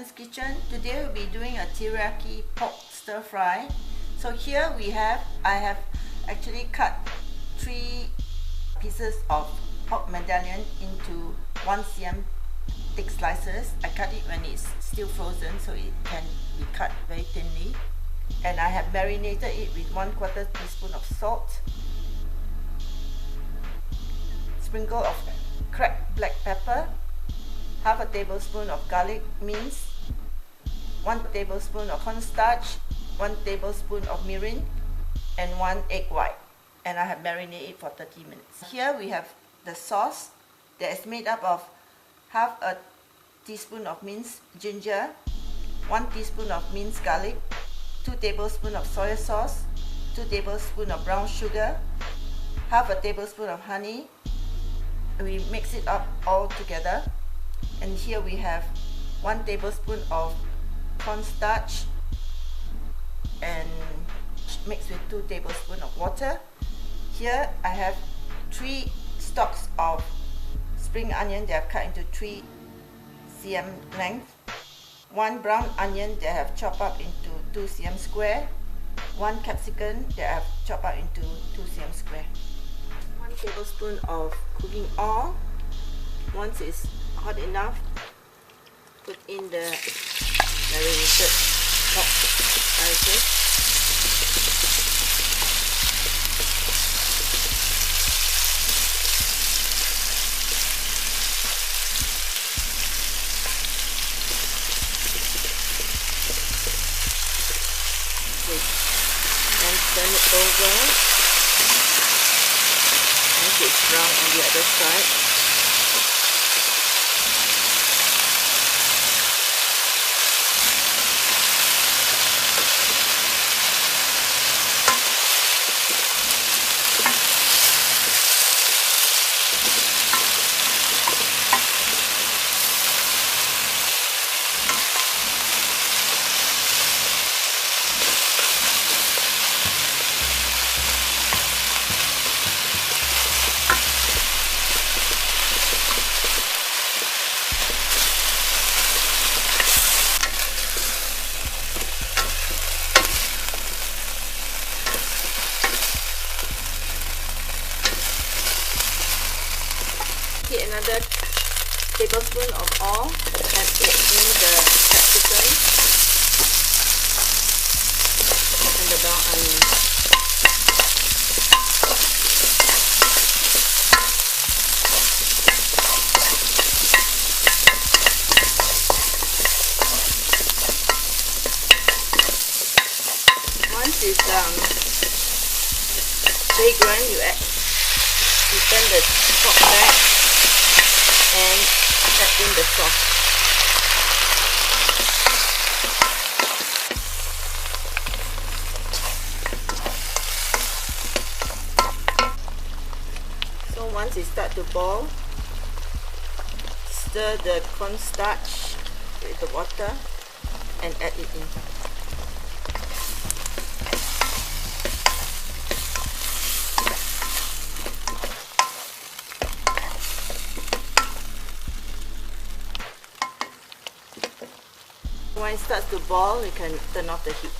Medallion's kitchen. Today we'll be doing a teriyaki pork stir fry. So here I have actually cut 3 pieces of pork medallion into 1 cm thick slices. I cut it when it's still frozen so it can be cut very thinly. And I have marinated it with 1/4 teaspoon of salt, sprinkle of cracked black pepper, half a tablespoon of garlic minced, 1 tablespoon of cornstarch, 1 tablespoon of mirin, and 1 egg white. And I have marinated it for 30 minutes. Here we have the sauce that is made up of half a teaspoon of minced ginger, 1 teaspoon of minced garlic, 2 tablespoons of soy sauce, 2 tablespoons of brown sugar, half a tablespoon of honey. We mix it up all together. And here we have 1 tablespoon of cornstarch and mixed with 2 tablespoons of water. Here I have 3 stalks of spring onion that I've cut into 3 cm length, 1 brown onion that I have chopped up into 2 cm square, 1 capsicum that I have chopped up into 2 cm square, 1 tablespoon of cooking oil. Once it's hot enough, put in the marinated pork slices. Then turn it over once it's brown on the other side. Another tablespoon of oil and put in the capsicum and the brown onion. Once it's fragrant, you turn the pot back and add in the sauce. So once it starts to boil, stir the cornstarch with the water and add it in. When it starts to boil, you can turn off the heat.